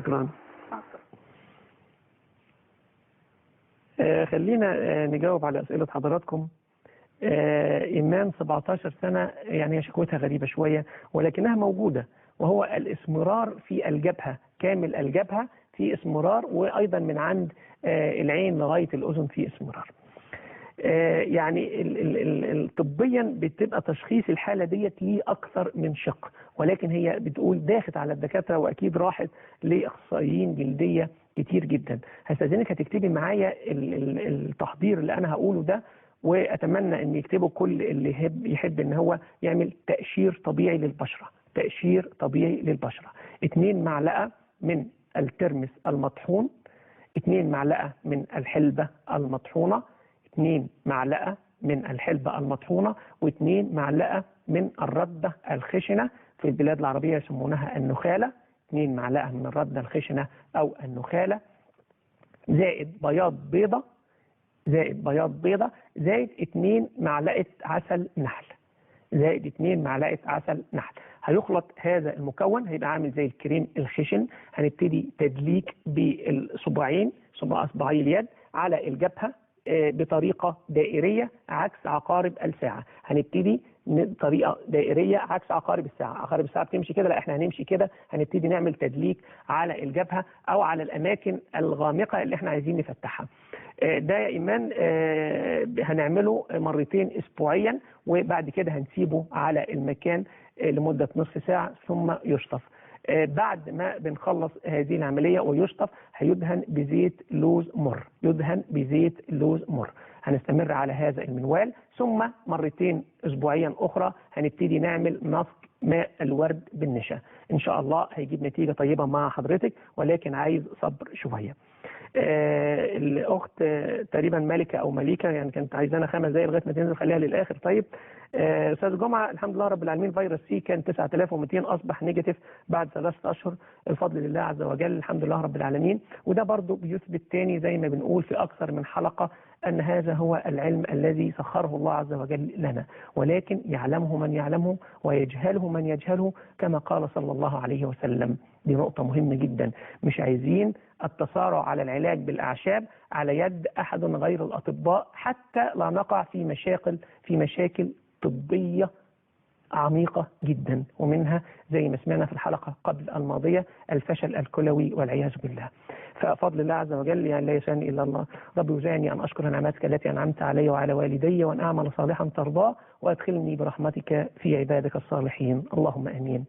شكرا. مع السلامة. خلينا نجاوب على أسئلة حضراتكم. إيمان 17 سنة، يعني شكوتها غريبة شوية ولكنها موجودة، وهو الاسمرار في الجبهة، كامل الجبهة في اسمرار، وأيضا من عند العين لغاية الأذن في اسمرار. يعني طبيا بتبقى تشخيص الحالة ديت ليه أكثر من شق، ولكن هي بتقول داخت على الدكاترة وأكيد راحت لأخصائيين جلدية كتير جدا. هستأذنك هتكتبي معايا التحضير اللي أنا هقوله ده، وأتمنى أن يكتبوا كل اللي يحب أن هو يعمل تقشير طبيعي للبشرة. تقشير طبيعي للبشرة. 2 معلقة من الترمس المطحون، 2 معلقة من الحلبة المطحونة، 2 معلقة من الحلبة المطحونة، و2 معلقة من الردة الخشنة، في البلاد العربية يسمونها النخالة. 2 معلقة من الردة الخشنة أو النخالة، زائد بياض بيضة، زائد 2 معلقة عسل نحل، زائد 2 معلقة عسل نحل. هيخلط هذا المكون، هيبقى عامل زي الكريم الخشن. هنبتدي تدليك بالصباعين، اصبعي اليد على الجبهة بطريقة دائرية عكس عقارب الساعة. هنبتدي طريقة دائرية عكس عقارب الساعة. عقارب الساعة بتمشي كده، لا احنا هنمشي كده. هنبتدي نعمل تدليك على الجبهة أو على الأماكن الغامقة اللي احنا عايزين نفتحها. ده يا إيمان هنعمله 2 مرات أسبوعيا، وبعد كده هنسيبه على المكان لمدة نصف ساعة ثم يشطف. بعد ما بنخلص هذه العملية ويشطف، هيدهن بزيت لوز مر، هنستمر على هذا المنوال. ثم 2 مرات أسبوعيا أخرى هنبتدي نعمل نسق ماء الورد بالنشا. إن شاء الله هيجيب نتيجة طيبة مع حضرتك، ولكن عايز صبر شوية. الأخت تقريبا ملكة أو مليكة، يعني كانت عايزانا 5 دقايق لغاية ما تنزل، خليها للآخر. طيب أستاذ جمعة، الحمد لله رب العالمين، فيروس سي كان 9200 أصبح نيجاتيف بعد 3 أشهر، الفضل لله عز وجل، الحمد لله رب العالمين. وده برضو بيثبت تاني زي ما بنقول في أكثر من حلقة أن هذا هو العلم الذي سخره الله عز وجل لنا، ولكن يعلمه من يعلمه ويجهله من يجهله، كما قال صلى الله عليه وسلم. دي نقطة مهمة جدا. مش عايزين التسارع على العلاج بالأعشاب على يد أحد غير الأطباء، حتى لا نقع في مشاكل طبية عميقة جدا، ومنها زي ما سمعنا في الحلقة قبل الماضية الفشل الكلوي والعياذ بالله. ففضل الله عز وجل يعني لا يسعني إلا الله. رب يوزعني أن أشكر نعمتك التي أنعمت علي وعلى والدي، وأن أعمل صالحا ترضاه، وأدخلني برحمتك في عبادك الصالحين، اللهم آمين.